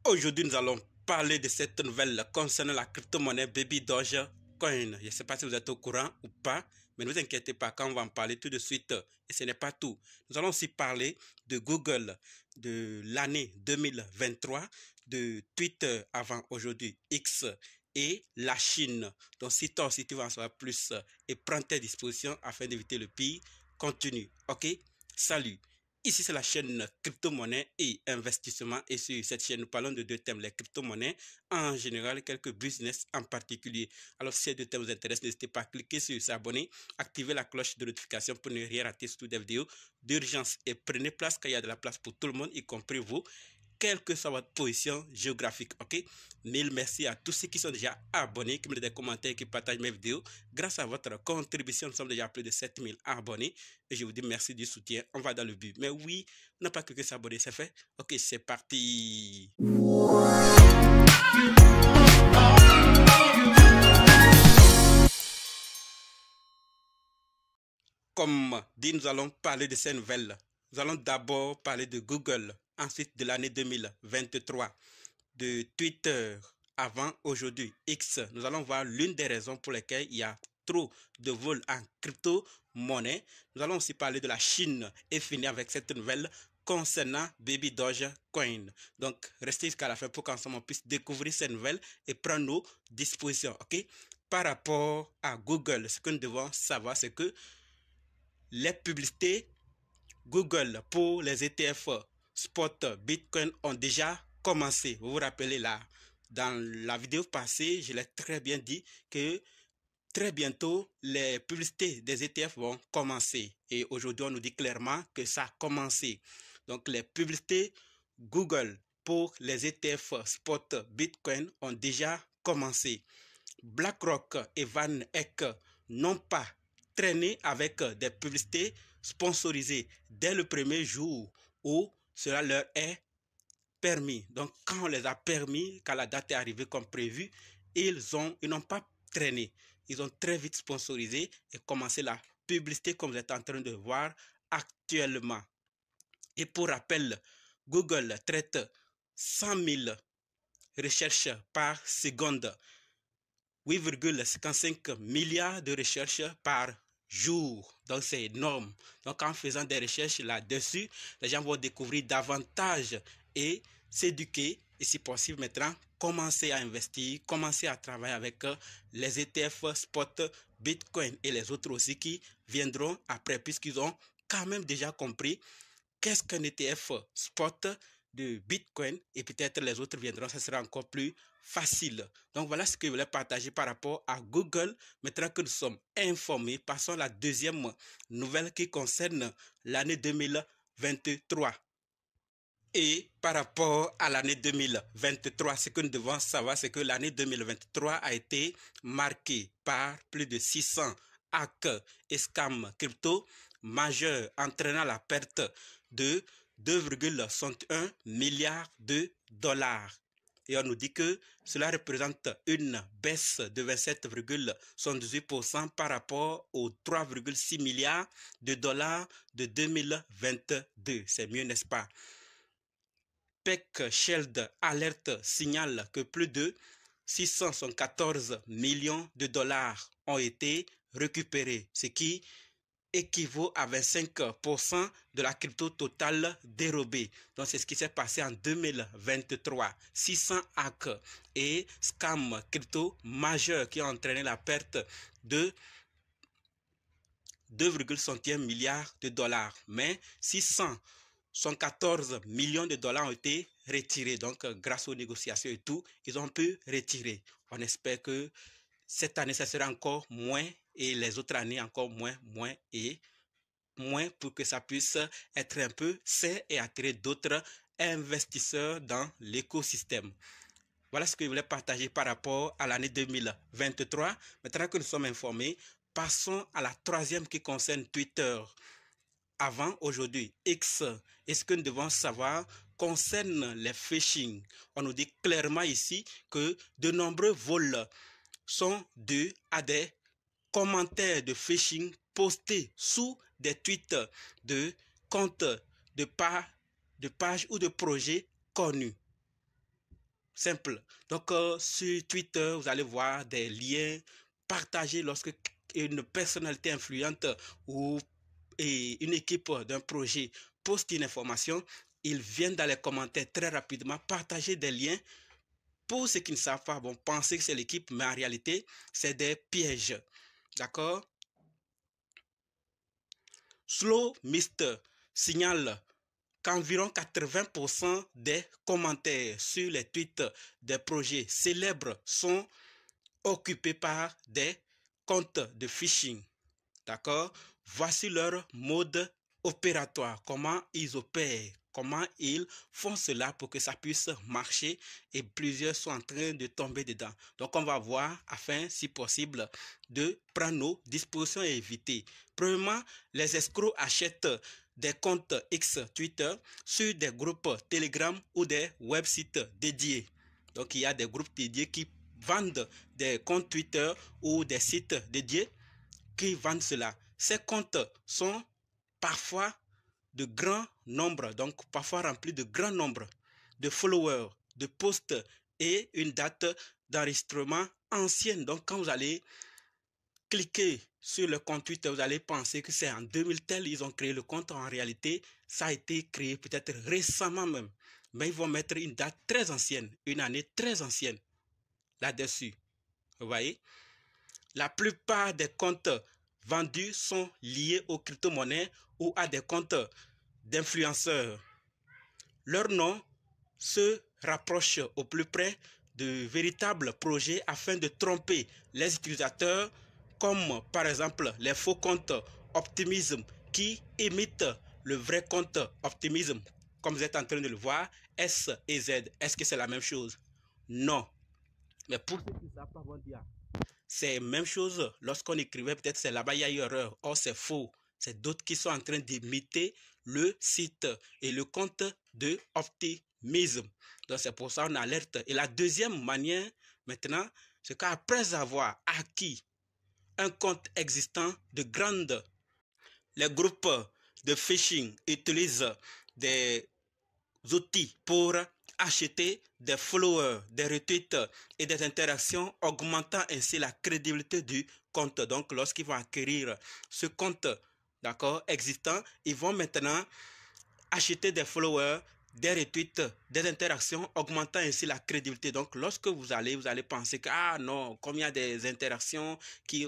Aujourd'hui, nous allons parler de cette nouvelle concernant la crypto-monnaie Baby Dogecoin. Je ne sais pas si vous êtes au courant ou pas, mais ne vous inquiétez pas, quand on va en parler tout de suite. Et ce n'est pas tout. Nous allons aussi parler de Google, de l'année 2023, de Twitter avant aujourd'hui X et la Chine. Donc si toi aussi tu veux en savoir plus et prendre tes dispositions afin d'éviter le pire, continue. Ok? Salut! Ici, c'est la chaîne crypto-monnaie et investissement. Et sur cette chaîne, nous parlons de deux thèmes, les crypto-monnaies en général et quelques business en particulier. Alors, si ces deux thèmes vous intéressent, n'hésitez pas à cliquer sur s'abonner, activer la cloche de notification pour ne rien rater sur toutes les vidéos d'urgence. Et prenez place car il y a de la place pour tout le monde, y compris vous, quelle que soit votre position géographique, ok? Mille merci à tous ceux qui sont déjà abonnés, qui me donnent des commentaires, qui partagent mes vidéos. Grâce à votre contribution, nous sommes déjà à plus de 7000 abonnés. Et je vous dis merci du soutien. On va dans le but. Mais oui, on n'a pas que s'abonner, c'est fait? Ok, c'est parti. Comme dit, nous allons parler de ces nouvelles. Nous allons d'abord parler de Google, ensuite de l'année 2023, de Twitter avant aujourd'hui X. Nous allons voir l'une des raisons pour lesquelles il y a trop de vols en crypto-monnaie. Nous allons aussi parler de la Chine et finir avec cette nouvelle concernant Baby Dogecoin. Donc, restez jusqu'à la fin pour qu'ensemble on puisse découvrir ces nouvelles et prendre nos dispositions. Ok? Par rapport à Google, ce que nous devons savoir, c'est que les publicités Google pour les ETF spot Bitcoin ont déjà commencé. Vous vous rappelez là, dans la vidéo passée, je l'ai très bien dit que très bientôt, les publicités des ETF vont commencer. Et aujourd'hui, on nous dit clairement que ça a commencé. Donc, les publicités Google pour les ETF spot Bitcoin ont déjà commencé. BlackRock et Van Eck n'ont pas traîné avec des publicités sponsorisées dès le premier jour où cela leur est permis. Donc, quand on les a permis, quand la date est arrivée comme prévu, ils n'ont pas traîné. Ils ont très vite sponsorisé et commencé la publicité comme vous êtes en train de voir actuellement. Et pour rappel, Google traite 100 000 recherches par seconde. 8,55 milliards de recherches par jour. Donc c'est énorme. Donc en faisant des recherches là-dessus, les gens vont découvrir davantage et s'éduquer et si possible maintenant commencer à investir, commencer à travailler avec les ETF spot Bitcoin et les autres aussi qui viendront après puisqu'ils ont quand même déjà compris qu'est-ce qu'un ETF spot de Bitcoin et peut-être les autres viendront, ça sera encore plus facile. Donc voilà ce que je voulais partager par rapport à Google. Maintenant que nous sommes informés, passons à la deuxième nouvelle qui concerne l'année 2023. Et par rapport à l'année 2023, ce que nous devons savoir, c'est que l'année 2023 a été marquée par plus de 600 hacks et scams crypto majeurs entraînant la perte de 2,61 milliards de dollars. Et on nous dit que cela représente une baisse de 27,78% par rapport aux 3,6 milliards de dollars de 2022. C'est mieux, n'est-ce pas? PeckShield Alert signale que plus de 614 millions de dollars ont été récupérés, ce qui équivaut à 25% de la crypto totale dérobée. Donc c'est ce qui s'est passé en 2023. 600 hacks et scams crypto majeurs qui ont entraîné la perte de 2,61 milliards de dollars. Mais 614 millions de dollars ont été retirés. Donc, grâce aux négociations et tout, ils ont pu retirer. On espère que cette année, ça sera encore moins et les autres années encore moins et moins pour que ça puisse être un peu sain et attirer d'autres investisseurs dans l'écosystème. Voilà ce que je voulais partager par rapport à l'année 2023. Maintenant que nous sommes informés, passons à la troisième qui concerne Twitter. Avant aujourd'hui, X, et ce que nous devons savoir concerne les phishing. On nous dit clairement ici que de nombreux vols sont dus à des commentaires de phishing postés sous des tweets de comptes de pages ou de projets connus. Simple. Donc, sur Twitter, vous allez voir des liens partagés lorsque une personnalité influente ou une équipe d'un projet poste une information. Ils viennent dans les commentaires très rapidement partager des liens. Pour ceux qui ne savent pas, bon, penser que c'est l'équipe, mais en réalité, c'est des pièges. D'accord? Slow Mister signale qu'environ 80% des commentaires sur les tweets des projets célèbres sont occupés par des comptes de phishing. D'accord? Voici leur mode opératoire, comment ils opèrent, comment ils font cela pour que ça puisse marcher et plusieurs sont en train de tomber dedans. Donc on va voir afin, si possible, de prendre nos dispositions et éviter. Premièrement, les escrocs achètent des comptes X Twitter sur des groupes Telegram ou des websites dédiés. Donc il y a des groupes dédiés qui vendent des comptes Twitter ou des sites dédiés qui vendent cela. Ces comptes sont parfois de grands nombres, donc parfois remplis de grands nombres de followers, de posts et une date d'enregistrement ancienne. Donc quand vous allez cliquer sur le compte Twitter, vous allez penser que c'est en 2000 tel, ils ont créé le compte. En réalité, ça a été créé peut-être récemment même. Mais ils vont mettre une date très ancienne, une année très ancienne là-dessus. Vous voyez? La plupart des comptes vendus sont liés aux crypto-monnaies ou à des comptes d'influenceurs. Leur nom se rapproche au plus près de véritables projets afin de tromper les utilisateurs, comme par exemple les faux comptes Optimism qui imitent le vrai compte Optimism. Comme vous êtes en train de le voir, S et Z, est-ce que c'est la même chose? Non. Mais pour ceux qui ne savent pas, vont dire, c'est la même chose lorsqu'on écrivait, peut-être c'est là-bas, il y a eu erreur. Or, c'est faux. C'est d'autres qui sont en train d'imiter le site et le compte de Optimism. Donc, c'est pour ça qu'on alerte. Et la deuxième manière, maintenant, c'est qu'après avoir acquis un compte existant de grande, les groupes de phishing utilisent des outils pour acheter des followers, des retweets et des interactions, augmentant ainsi la crédibilité du compte. Donc, lorsqu'ils vont acquérir ce compte, d'accord, existant, ils vont maintenant acheter des followers, des retweets, des interactions, augmentant ainsi la crédibilité. Donc, lorsque vous allez penser que, ah non, comme il y a des interactions,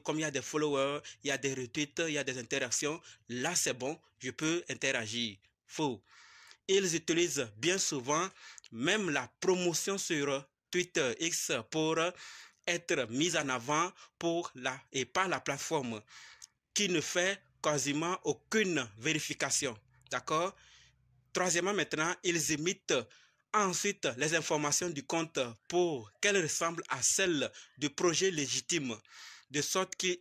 comme il y a des followers, il y a des retweets, il y a des interactions, là c'est bon, je peux interagir. Faux. Ils utilisent bien souvent même la promotion sur Twitter X pour être mise en avant et par la plateforme qui ne fait quasiment aucune vérification. D'accord? Troisièmement, maintenant, ils imitent ensuite les informations du compte pour qu'elles ressemblent à celles du projet légitime, de sorte qu'il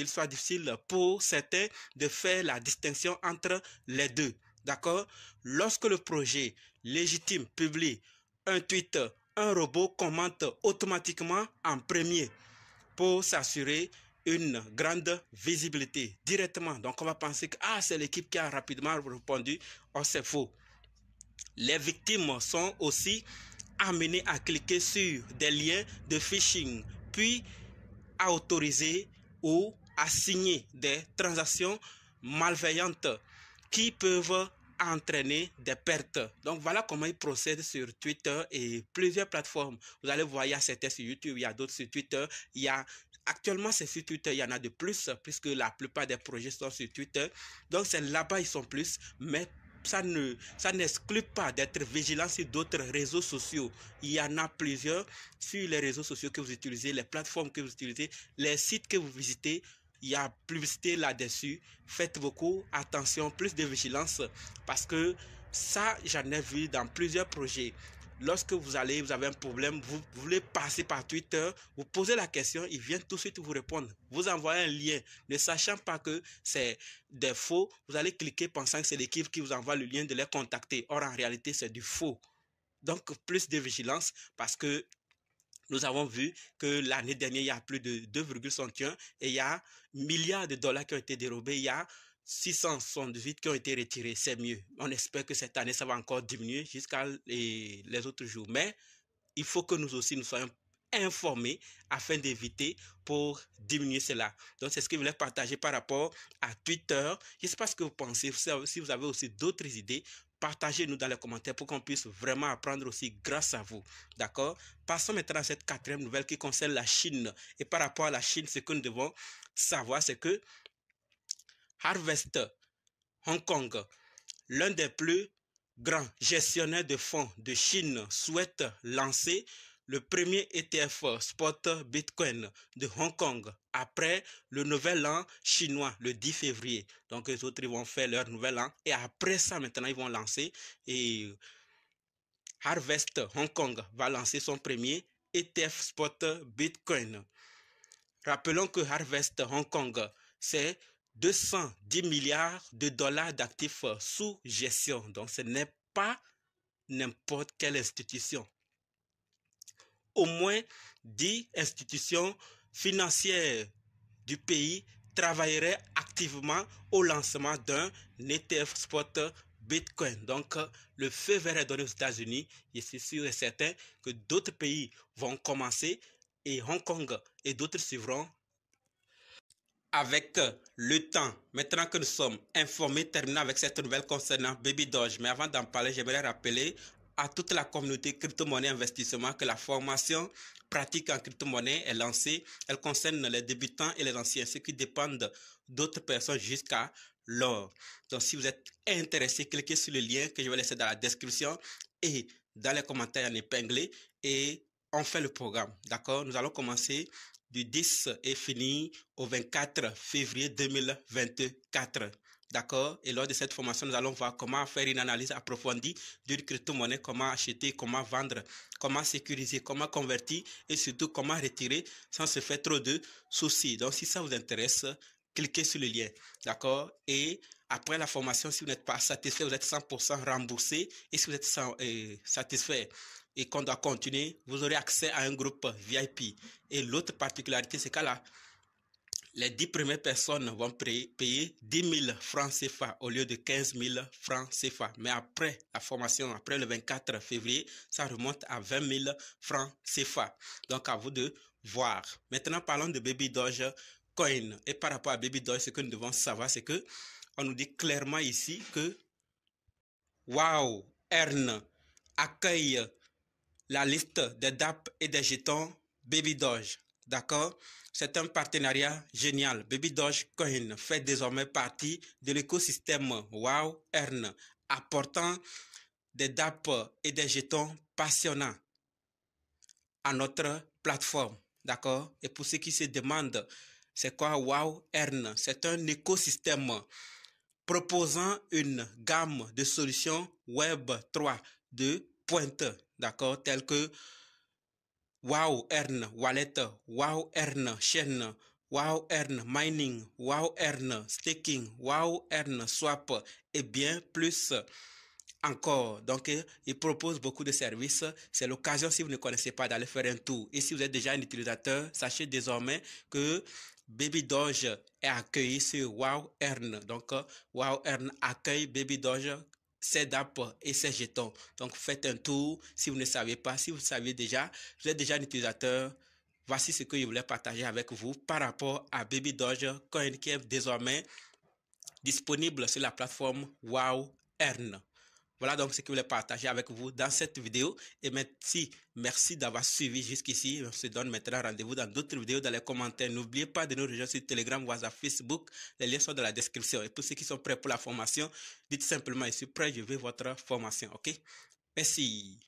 soit difficile pour certains de faire la distinction entre les deux. D'accord? Lorsque le projet légitime publie un tweet, un robot commente automatiquement en premier pour s'assurer une grande visibilité directement. Donc, on va penser que c'est l'équipe qui a rapidement répondu. Or, c'est faux. Les victimes sont aussi amenées à cliquer sur des liens de phishing, puis à autoriser ou à signer des transactions malveillantes qui peuvent entraîner des pertes. Donc voilà comment ils procèdent sur Twitter et plusieurs plateformes. Vous allez voir, il y a certains sur YouTube, il y a d'autres sur Twitter. Actuellement, c'est sur Twitter, il y en a de plus, puisque la plupart des projets sont sur Twitter. Donc c'est là-bas, ils sont plus, mais ça n'exclut pas d'être vigilant sur d'autres réseaux sociaux. Il y en a plusieurs sur les réseaux sociaux que vous utilisez, les plateformes que vous utilisez, les sites que vous visitez. Il y a publicité là-dessus. Faites beaucoup attention, plus de vigilance, parce que ça, j'en ai vu dans plusieurs projets. Lorsque vous avez un problème, vous voulez passer par Twitter, vous posez la question, ils viennent tout de suite vous répondre. Vous envoyez un lien, ne sachant pas que c'est des faux, vous allez cliquer pensant que c'est l'équipe qui vous envoie le lien de les contacter. Or, en réalité, c'est du faux. Donc, plus de vigilance parce que nous avons vu que l'année dernière, il y a plus de 2,61 et il y a milliards de dollars qui ont été dérobés. Il y a 678 qui ont été retirés, c'est mieux. On espère que cette année, ça va encore diminuer jusqu'à les autres jours. Mais il faut que nous aussi, nous soyons informés afin d'éviter pour diminuer cela. Donc, c'est ce que je voulais partager par rapport à Twitter. Je ne sais pas ce que vous pensez. Si vous avez aussi d'autres idées, partagez-nous dans les commentaires pour qu'on puisse vraiment apprendre aussi grâce à vous. D'accord? Passons maintenant à cette quatrième nouvelle qui concerne la Chine. Et par rapport à la Chine, ce que nous devons savoir, c'est que Harvest Hong Kong, l'un des plus grands gestionnaires de fonds de Chine, souhaite lancer le premier ETF spot Bitcoin de Hong Kong après le nouvel an chinois, le 10 février. Donc, les autres, ils vont faire leur nouvel an. Et après ça, maintenant, ils vont lancer. Et Harvest Hong Kong va lancer son premier ETF spot Bitcoin. Rappelons que Harvest Hong Kong, c'est 210 milliards de dollars d'actifs sous gestion. Donc, ce n'est pas n'importe quelle institution. Au moins 10 institutions financières du pays travailleraient activement au lancement d'un ETF spot Bitcoin. Donc, le feu vert est donné aux États-Unis. Je suis sûr et certain que d'autres pays vont commencer et Hong Kong et d'autres suivront avec le temps. Maintenant que nous sommes informés, terminons avec cette nouvelle concernant Baby Doge. Mais avant d'en parler, j'aimerais rappeler à toute la communauté crypto-monnaie investissement que la formation pratique en crypto-monnaie est lancée. Elle concerne les débutants et les anciens, ceux qui dépendent d'autres personnes jusqu'à l'or. Donc, si vous êtes intéressé, cliquez sur le lien que je vais laisser dans la description et dans les commentaires en épinglé et on fait le programme. D'accord? Nous allons commencer du 10 et finir au 24 février 2024. D'accord? Et lors de cette formation, nous allons voir comment faire une analyse approfondie d'une crypto-monnaie, comment acheter, comment vendre, comment sécuriser, comment convertir et surtout comment retirer sans se faire trop de soucis. Donc, si ça vous intéresse, cliquez sur le lien. D'accord? Et après la formation, si vous n'êtes pas satisfait, vous êtes 100% remboursé. Et si vous êtes satisfait et qu'on doit continuer, vous aurez accès à un groupe VIP. Et l'autre particularité, c'est qu'à là, les 10 premières personnes vont payer 10 000 francs CFA au lieu de 15 000 francs CFA. Mais après la formation, après le 24 février, ça remonte à 20 000 francs CFA. Donc, à vous de voir. Maintenant, parlons de Baby Doge Coin. Et par rapport à Baby Doge, ce que nous devons savoir, c'est que on nous dit clairement ici que Wow Earn accueille la liste des DApp et des jetons Baby Doge. D'accord? C'est un partenariat génial. Baby Doge Coin fait désormais partie de l'écosystème Wow Earn, apportant des DApp et des jetons passionnants à notre plateforme. D'accord? Et pour ceux qui se demandent c'est quoi Wow Earn, c'est un écosystème proposant une gamme de solutions Web 3 de pointe, d'accord, telles que Wow Earn Wallet, Wow Earn Chain, Wow Earn Mining, Wow Earn Staking, Wow Earn Swap et bien plus encore. Donc, il propose beaucoup de services. C'est l'occasion, si vous ne connaissez pas, d'aller faire un tour. Et si vous êtes déjà un utilisateur, sachez désormais que Baby Doge est accueilli sur Wow Earn. Donc, Wow Earn accueille Baby Doge, ses DApp et ses jetons. Donc, faites un tour si vous ne savez pas. Si vous savez déjà, vous êtes déjà un utilisateur. Voici ce que je voulais partager avec vous par rapport à Baby Doge Coin qui est désormais disponible sur la plateforme Wow Earn. Voilà donc ce que je voulais partager avec vous dans cette vidéo. Et merci d'avoir suivi jusqu'ici. On se donne maintenant rendez-vous dans d'autres vidéos dans les commentaires. N'oubliez pas de nous rejoindre sur Telegram, WhatsApp, Facebook. Les liens sont dans la description. Et pour ceux qui sont prêts pour la formation, dites simplement, je suis prêt, je veux votre formation. OK? Merci.